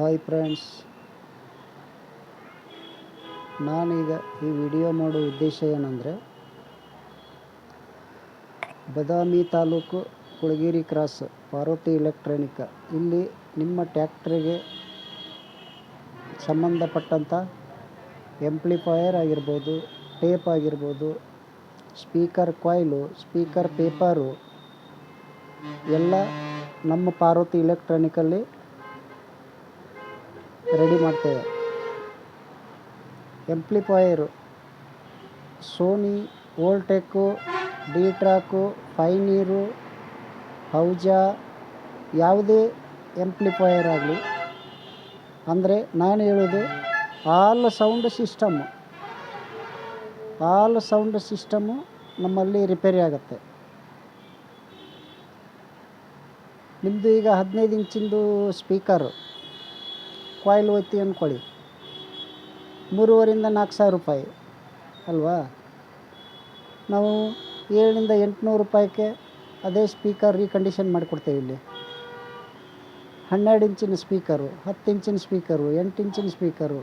Hi friends, ನಾನೀಗ ಈ video ಮಾಡೋ ಉದ್ದೇಶ ಏನಂದರೆ, ಬದಾಮಿ ತಾಲೂಕು ಕುಳಗೇರಿ ಕ್ರಾಸ್ ಪಾರ್ವತಿ ಎಲೆಕ್ಟ್ರಾನಿಕ್ ಇಲ್ಲಿ ನಿಮ್ಮ ಟ್ಯಾಕ್ಟ್ರಿಗೆ ಸಂಬಂಧಪಟ್ಟಂಥ ಎಂಪ್ಲಿಫೈಯರ್ ಆಗಿರ್ಬೋದು, ಟೇಪ್ ಆಗಿರ್ಬೋದು, ಸ್ಪೀಕರ್ ಕಾಯಿಲು, ಸ್ಪೀಕರ್ ಪೇಪರು ಎಲ್ಲ ನಮ್ಮ ಪಾರ್ವತಿ ಎಲೆಕ್ಟ್ರಾನಿಕಲ್ಲಿ ರೆಡಿ ಮಾಡ್ತೇವೆ. ಎಂಪ್ಲಿಫೈಯರು ಸೋನಿ, ವೋಲ್ಟೆಕ್ಕು, ಡಿ ಟ್ರಾಕು, ಪೈನೀರು, ಹೌಜಾ ಯಾವುದೇ ಎಂಪ್ಲಿಫೈಯರ್ ಆಗಲಿ, ಅಂದರೆ ನಾನು ಹೇಳೋದು ಆಲ್ ಸೌಂಡ್ ಸಿಸ್ಟಮು ನಮ್ಮಲ್ಲಿ ರಿಪೇರಿ ಆಗುತ್ತೆ. ನಿಮ್ಮದು ಈಗ 15 ಇಂಚಿಂದು ಸ್ಪೀಕರು ಕಾಯಿಲ್ ಹೋಯ್ತು ಅಂದ್ಕೊಳ್ಳಿ, 3,500-4,000 ರೂಪಾಯಿ ಅಲ್ವಾ. ನಾವು 700-800 ರೂಪಾಯಿಗೆ ಅದೇ ಸ್ಪೀಕರ್ ರೀಕಂಡೀಷನ್ ಮಾಡಿಕೊಡ್ತೇವೆ. ಇಲ್ಲಿ 12 ಇಂಚಿನ ಸ್ಪೀಕರು, 10 ಇಂಚಿನ ಸ್ಪೀಕರು, 8 ಇಂಚಿನ ಸ್ಪೀಕರು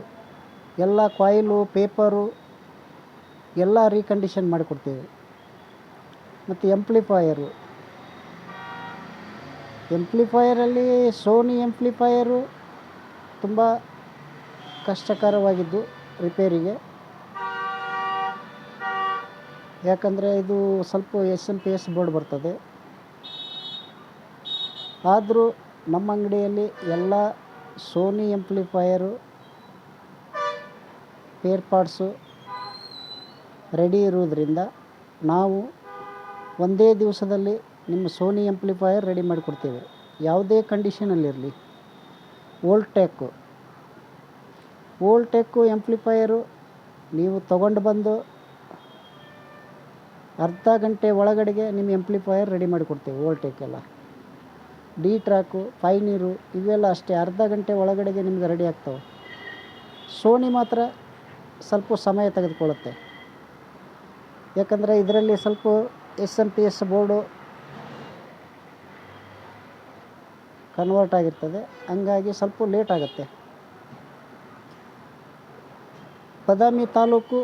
ಎಲ್ಲ ಕಾಯಿಲು, ಪೇಪರು ಎಲ್ಲ ರೀಕಂಡೀಷನ್ ಮಾಡಿಕೊಡ್ತೇವೆ. ಮತ್ತು ಎಂಪ್ಲಿಫೈಯರಲ್ಲಿ ಸೋನಿ ಎಂಪ್ಲಿಫೈಯರು ತುಂಬ ಕಷ್ಟಕರವಾಗಿದ್ದು ರಿಪೇರಿಗೆ. ಯಾಕಂದರೆ ಇದು ಸ್ವಲ್ಪ SMP ಬೋರ್ಡ್ ಬರ್ತದೆ. ಆದರೂ ನಮ್ಮ ಅಂಗಡಿಯಲ್ಲಿ ಎಲ್ಲ ಸೋನಿ ಎಂಪ್ಲಿಫೈಯರು ಪೇರ್ ಪಾರ್ಟ್ಸು ರೆಡಿ ಇರುವುದರಿಂದ ನಾವು ಒಂದೇ ದಿವಸದಲ್ಲಿ ನಿಮ್ಮ ಸೋನಿ ಎಂಪ್ಲಿಫೈಯರ್ ರೆಡಿ ಮಾಡಿಕೊಡ್ತೇವೆ. ಯಾವುದೇ ಕಂಡೀಷನಲ್ಲಿರಲಿ. ವೋಲ್ಟೆಕ್ಕು ಎಂಪ್ಲಿಫೈಯರು ನೀವು ತಗೊಂಡು ಬಂದು ಅರ್ಧ ಗಂಟೆ ಒಳಗಡೆಗೆ ನಿಮ್ಮ ಎಂಪ್ಲಿಫೈಯರ್ ರೆಡಿ ಮಾಡಿಕೊಡ್ತೇವೆ. ವೋಲ್ಟೆಕ್ ಎಲ್ಲ, ಡಿ ಟ್ರಾಕು, ಪೈನೀರು ಇವೆಲ್ಲ ಅಷ್ಟೇ, ಅರ್ಧ ಗಂಟೆ ಒಳಗಡೆಗೆ ನಿಮ್ಗೆ ರೆಡಿ ಆಗ್ತವೆ. ಸೋನಿ ಮಾತ್ರ ಸ್ವಲ್ಪ ಸಮಯ ತೆಗೆದುಕೊಳ್ಳುತ್ತೆ. ಯಾಕಂದರೆ ಇದರಲ್ಲಿ ಸ್ವಲ್ಪ SMP ಬೋರ್ಡು ಕನ್ವರ್ಟ್ ಆಗಿರ್ತದೆ, ಹಂಗಾಗಿ ಸ್ವಲ್ಪ ಲೇಟ್ ಆಗುತ್ತೆ. Badami taluk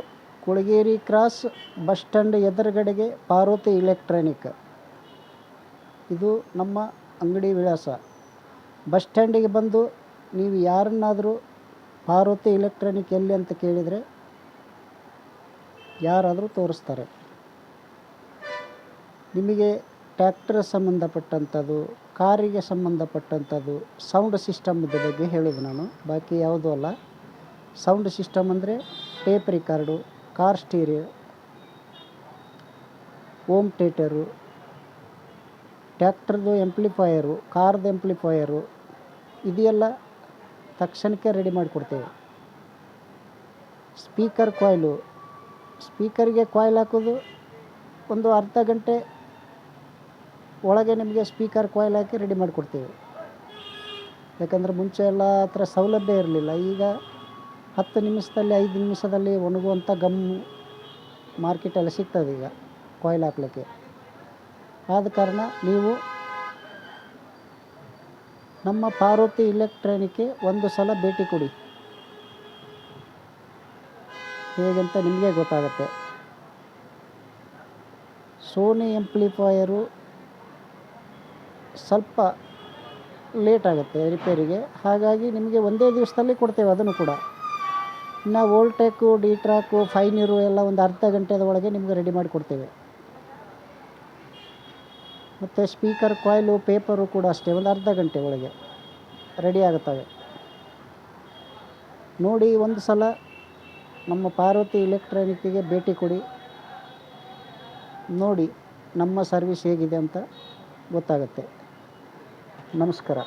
Kulageri cross bus stand ಎದುರುಗಡೆಗೆ ಪಾರ್ವತಿ ಎಲೆಕ್ಟ್ರಾನಿಕ್, ಇದು ನಮ್ಮ ಅಂಗಡಿ ವಿಳಾಸ. ಬಸ್ ಸ್ಟ್ಯಾಂಡಿಗೆ ಬಂದು ನೀವು ಯಾರನ್ನಾದರೂ ಪಾರ್ವತಿ ಎಲೆಕ್ಟ್ರಾನಿಕ್ ಎಲ್ಲಿ ಅಂತ ಕೇಳಿದರೆ ಯಾರಾದರೂ ತೋರಿಸ್ತಾರೆ. ನಿಮಗೆ ಟ್ಯಾಕ್ಟರ್ ಸಂಬಂಧಪಟ್ಟಂಥದ್ದು, ಕಾರಿಗೆ ಸಂಬಂಧಪಟ್ಟಂಥದ್ದು, ಸೌಂಡ್ ಸಿಸ್ಟಮ್ದ ಬಗ್ಗೆ ಹೇಳೋದು ನಾನು, ಬಾಕಿ ಯಾವುದೂ ಅಲ್ಲ. ಸೌಂಡ್ ಸಿಸ್ಟಮ್ ಅಂದರೆ tape record, car stereo, home theatre, ಟ್ಯಾಕ್ಟರ್ದು ಎಂಪ್ಲಿಫೈಯರು, ಕಾರ್ದು ಎಂಪ್ಲಿಫೈಯರು ಇದೆಲ್ಲ ತಕ್ಷಣಕ್ಕೆ ರೆಡಿ ಮಾಡಿಕೊಡ್ತೇವೆ. ಸ್ಪೀಕರ್ ಕಾಯಿಲು, ಸ್ಪೀಕರಿಗೆ ಕಾಯಿಲ್ ಹಾಕೋದು ಒಂದು ಅರ್ಧ ಗಂಟೆ ಒಳಗೆ ನಿಮಗೆ ಸ್ಪೀಕರ್ ಕಾಯಿಲ್ ಹಾಕಿ ರೆಡಿ ಮಾಡಿಕೊಡ್ತೇವೆ. ಯಾಕಂದರೆ ಮುಂಚೆ ಎಲ್ಲ ಆ ಥರ ಸೌಲಭ್ಯ ಇರಲಿಲ್ಲ. ಈಗ 10 ನಿಮಿಷದಲ್ಲಿ 5 ನಿಮಿಷದಲ್ಲಿ ಒಣಗುವಂಥ ಗಮ್ಮು ಮಾರ್ಕೆಟಲ್ಲಿ ಸಿಗ್ತದೆ ಈಗ ಕಾಯಿಲ್ ಹಾಕ್ಲಿಕ್ಕೆ. ಆದ ಕಾರಣ ನೀವು ನಮ್ಮ ಪಾರ್ವತಿ ಎಲೆಕ್ಟ್ರಾನಿಕ್ಗೆ ಒಂದು ಸಲ ಭೇಟಿ ಕೊಡಿ, ಹೇಗಂತ ನಿಮಗೆ ಗೊತ್ತಾಗುತ್ತೆ. ಸೋನಿ ಎಂಪ್ಲಿಫೈಯರು ಸ್ವಲ್ಪ ಲೇಟ್ ಆಗುತ್ತೆ ರಿಪೇರಿಗೆ, ಹಾಗಾಗಿ ನಿಮಗೆ ಒಂದೇ ದಿವಸದಲ್ಲಿ ಕೊಡ್ತೇವೆ. ಅದನ್ನು ಕೂಡ ಇನ್ನು ವೋಲ್ಟೆಕ್ಕು, ಡಿ ಟ್ರಾಕು, ಪೈನೀರು ಎಲ್ಲ ಒಂದು ಅರ್ಧ ಗಂಟೆದ ಒಳಗೆ ನಿಮಗೆ ರೆಡಿ ಮಾಡಿಕೊಡ್ತೇವೆ. ಮತ್ತು ಸ್ಪೀಕರ್ ಕಾಯಿಲು, ಪೇಪರು ಕೂಡ ಅಷ್ಟೇ, ಒಂದು ಅರ್ಧ ಗಂಟೆ ಒಳಗೆ ರೆಡಿ ಆಗುತ್ತವೆ. ನೋಡಿ, ಒಂದು ಸಲ ನಮ್ಮ ಪಾರ್ವತಿ ಎಲೆಕ್ಟ್ರಾನಿಕ್ಕಿಗೆ ಭೇಟಿ ಕೊಡಿ, ನೋಡಿ ನಮ್ಮ ಸರ್ವಿಸ್ ಹೇಗಿದೆ ಅಂತ ಗೊತ್ತಾಗುತ್ತೆ. ನಮಸ್ಕಾರ.